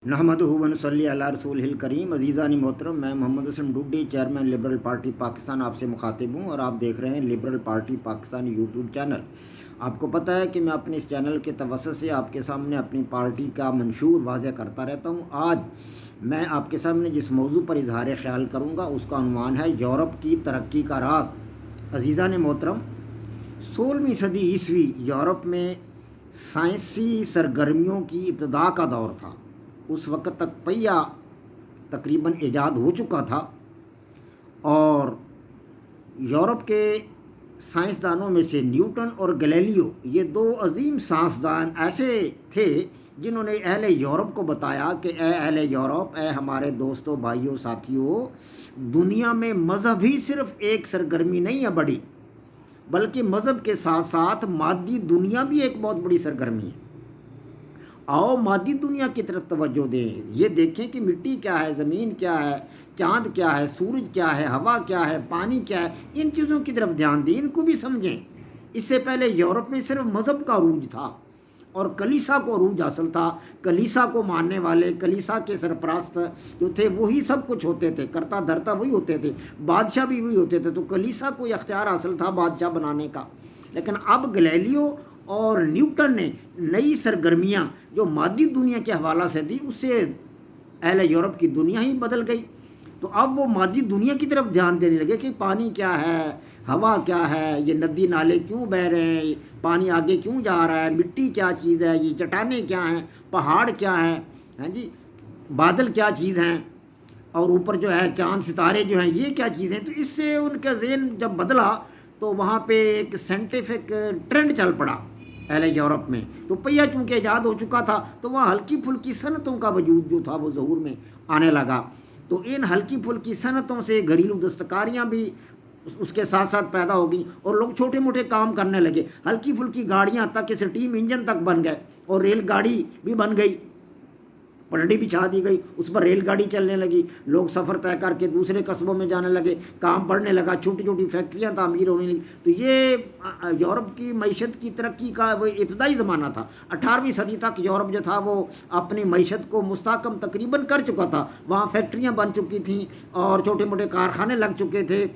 नहमदुहु व नसल्ली अला रसूलिहिल करीम। अज़ीज़ानी मोहतरम, मैं Mohammad Hasan Duddi, chairman liberal party Pakistan, आपसे मुखातिब हूँ और आप देख रहे हैं liberal party Pakistan YouTube channel. आपको पता है कि मैं अपने इस चैनल के तवस्सुत से आपके सामने अपनी पार्टी का मंशूर वाज़ह करता रहता हूँ। आज मैं आपके सामने जिस मौजू पर इजहार ख्याल करूँगा उसका उन्वान है यूरोप की तरक्की का राज। अज़ीज़ानी मोहतरम, 16वीं सदी ईस्वी यूरोप में साइंसी सरगर्मियों की इब्तदा का दौर था। उस वक़्त तक पहिया तकरीबन ईजाद हो चुका था और यूरोप के साइंसदानों में से न्यूटन और गैलीलियो, ये दो अजीम साइंसदान ऐसे थे जिन्होंने अहले यूरोप को बताया कि ए अहले यूरोप, ए हमारे दोस्तों, भाइयों, साथियों, दुनिया में मज़हब ही सिर्फ़ एक सरगर्मी नहीं है बड़ी, बल्कि मज़हब के साथ साथ मादी दुनिया भी एक बहुत बड़ी सरगर्मी है। आओ मादी दुनिया की तरफ तवज्जो दें। ये देखें कि मिट्टी क्या है, ज़मीन क्या है, चाँद क्या है, सूरज क्या है, हवा क्या है, पानी क्या है, इन चीज़ों की तरफ ध्यान दें, इनको भी समझें। इससे पहले यूरोप में सिर्फ मज़हब का अरूज था और कलीसा को अरूज हासिल था। कलीसा को मानने वाले, कलीसा के सरपरस्त जो थे वही सब कुछ होते थे, करता धरता वही होते थे, बादशाह भी वही होते थे। तो कलीसा को अख्तियार हासिल था बादशाह बनाने का। लेकिन अब गैलीलियो और न्यूटन ने नई सरगर्मियाँ जो मादी दुनिया के हवाला से दी, उससे अहले यूरोप की दुनिया ही बदल गई। तो अब वो मादी दुनिया की तरफ ध्यान देने लगे कि पानी क्या है, हवा क्या है, ये नदी नाले क्यों बह रहे हैं, पानी आगे क्यों जा रहा है, मिट्टी क्या चीज़ है, ये चट्टानें क्या हैं, पहाड़ क्या हैं, हैं जी, बादल क्या चीज़ हैं, और ऊपर जो है चाँद सितारे जो हैं ये क्या चीज़ें। तो इससे उनका ज़हन जब बदला तो वहाँ पे एक साइंटिफिक ट्रेंड चल पड़ा अहले यूरोप में। तो पहिया चूँकि ईजाद हो चुका था तो वहाँ हल्की फुल्की सनतों का वजूद जो था वो ज़हूर में आने लगा। तो इन हल्की फुल्की सनतों से घरेलू दस्तकारियाँ भी उसके साथ साथ पैदा हो गई और लोग छोटे मोटे काम करने लगे। हल्की फुल्की गाड़ियाँ तक, कि स्टीम इंजन तक बन गए और रेलगाड़ी भी बन गई, पटड़ी बिछा दी गई, उस पर रेलगाड़ी चलने लगी, लोग सफ़र तय करके दूसरे कस्बों में जाने लगे, काम बढ़ने लगा, छोटी छोटी फैक्ट्रियाँ तामीर होने लगी। तो ये यूरोप की मईशत की तरक्की का वो इब्तदाई ज़माना था। 18वीं सदी तक यूरोप जो था वो अपनी मईशत को मुस्तहकम तकरीबन कर चुका था। वहाँ फैक्ट्रियाँ बन चुकी थीं और छोटे मोटे कारखाने लग चुके थे।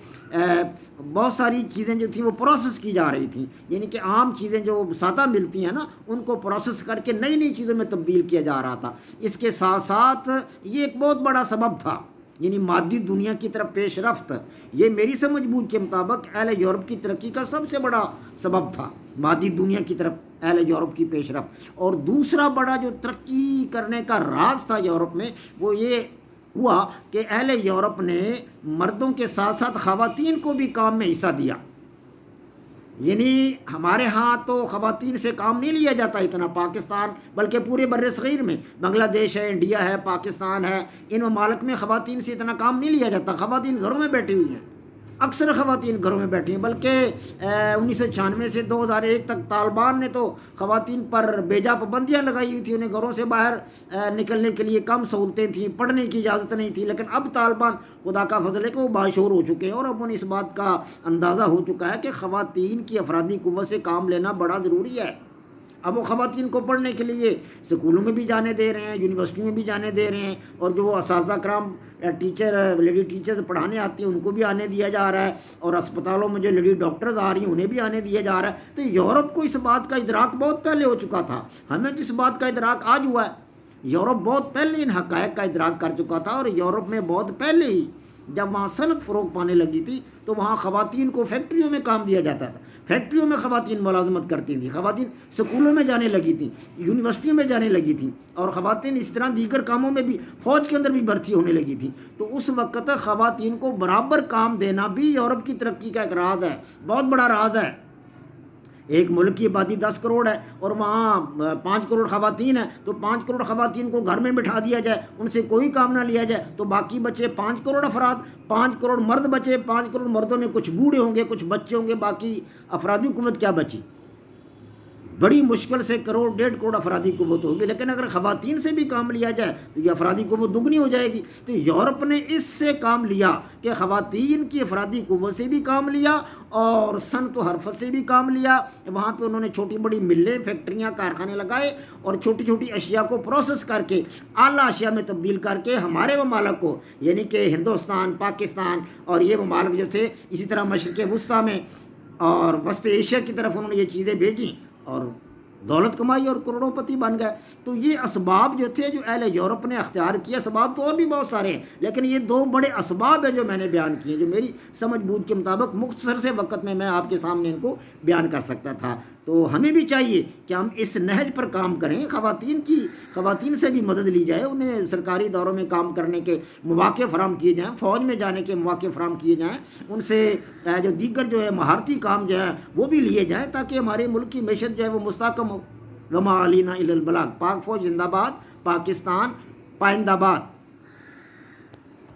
बहुत सारी चीज़ें जो थी वो प्रोसेस की जा रही थी, यानी कि आम चीज़ें जो सादा मिलती हैं ना, उनको प्रोसेस करके नई नई चीज़ों में तब्दील किया जा रहा था। इसके साथ साथ ये एक बहुत बड़ा सबब था, यानी मादी दुनिया की तरफ पेशरफ्त। ये मेरी समझ बूझ के मुताबिक अहले यूरोप की तरक्की का सबसे बड़ा सबब था, मादी दुनिया की तरफ अहले यूरोप की पेशरफ्त। और दूसरा बड़ा जो तरक्की करने का राज था यूरोप में, वो ये हुआ कि अहले यूरोप ने मर्दों के साथ साथ ख़वातीन को भी काम में हिस्सा दिया। यानी हमारे यहाँ तो ख़वातीन से काम नहीं लिया जाता इतना, पाकिस्तान बल्कि पूरे बर्रे सग़ीर में, बांग्लादेश है, इंडिया है, पाकिस्तान है, इन ममालिक में ख़वातीन से इतना काम नहीं लिया जाता। ख़वातीन घरों में बैठी हुई हैं, अक्सर ख़वातीन घरों में बैठी हैं। बल्कि 1996 से 2001 तक तालिबान ने तो ख़वातीन पर बेजा पाबंदियाँ लगाई हुई थी, उन्हें घरों से बाहर निकलने के लिए कम सहूलतें थीं, पढ़ने की इजाज़त नहीं थी। लेकिन अब तालिबान, खुदा का फजल है कि वो बाशऊर हो चुके हैं और अब उन्हें इस बात का अंदाज़ा हो चुका है कि ख़वातीन की अफरादी क़ुव्वत से काम लेना बड़ा ज़रूरी है। अब वो ख़वातीन को पढ़ने के लिए स्कूलों में भी जाने दे रहे हैं, यूनिवर्सिटियों में भी जाने दे रहे हैं, और जो असातिज़ा कराम टीचर, लेडी टीचर्स पढ़ाने आती हैं उनको भी आने दिया जा रहा है, और अस्पतालों में जो लेडी डॉक्टर्स आ रही हैं उन्हें भी आने दिया जा रहा है। तो यूरोप को इस बात का इदराक बहुत पहले हो चुका था, हमें तो इस बात का इदराक आज हुआ है। यूरोप बहुत पहले इन हक़ाइक़ का इदराक कर चुका था, और यूरोप में बहुत पहले ही जब वहाँ सनत फ़रोग़ पाने लगी थी तो वहाँ ख़वातीन को फैक्ट्रियों में काम दिया जाता था, फैक्ट्रियों में ख़वातीन मुलाज़मत करती थी, ख़वातीन स्कूलों में जाने लगी थी, यूनिवर्सिटियों में जाने लगी थी, और ख़वातीन इस तरह दीगर कामों में भी, फ़ौज के अंदर भी भर्ती होने लगी थी। तो उस वक़्त ख़वातीन को बराबर काम देना भी यूरोप की तरक्की का एक राज है, बहुत बड़ा राज है। एक मुल्क की आबादी 10 करोड़ है और वहाँ 5 करोड़ ख़वातीन है, तो 5 करोड़ ख़वातीन को घर में बिठा दिया जाए, उनसे कोई काम ना लिया जाए, तो बाकी बचे 5 करोड़ अफराद, 5 करोड़ मर्द बचे। 5 करोड़ मर्दों में कुछ बूढ़े होंगे, कुछ बच्चे होंगे, बाकी अफरादी क़ुव्वत क्या बची। بڑی مشکل سے کروڑ 1.5 کروڑ افرادی قوت ہوگی، لیکن اگر خواتین سے بھی کام لیا جائے تو یہ افرادی قوت دگنی ہو جائے گی۔ تو یورپ نے اس سے کام لیا کہ خواتین کی افرادی قوت سے بھی کام لیا اور صنعت و حرفت سے بھی کام لیا۔ وہاں پہ انہوں نے چھوٹی بڑی ملیں، فیکٹریاں، کارخانے لگائے اور چھوٹی چھوٹی اشیاء کو پروسیس کر کے اعلیٰ اشیاء میں تبدیل کر کے ہمارے ممالک کو، یعنی کہ ہندوستان، پاکستان اور یہ ممالک جو تھے، اسی طرح مشرق وسطیٰ میں اور وسط ایشیا کی طرف انہوں نے یہ چیزیں بھیجیں اور دولت کمائی اور کروڑوں پتی بن گئے۔ تو یہ اسباب جو تھے جو اہل یورپ نے اختیار کیا، اسباب تو اور بھی بہت سارے ہیں، لیکن یہ 2 بڑے اسباب ہیں جو میں نے بیان کیے، جو میری سمجھ بوجھ کے مطابق مختصر سے وقت میں آپ کے سامنے ان کو بیان کر سکتا تھا۔ تو ہمیں بھی چاہیے کہ ہم اس نہج پر کام کریں، خواتین سے بھی مدد لی جائے، انہیں سرکاری دوروں میں کام کرنے کے مواقع فراہم کیے جائیں، فوج میں جانے کے مواقع فراہم کیے جائیں، ان سے جو دیگر جو ہے مہارتی کام جو ہے وہ بھی لیے جائیں، تاکہ ہمارے ملک کی معیشت جو ہے وہ مستحکم ہو۔ وما علینا الا البلاغ۔ پاک فوج زندہ باد، پاکستان پائندہ باد۔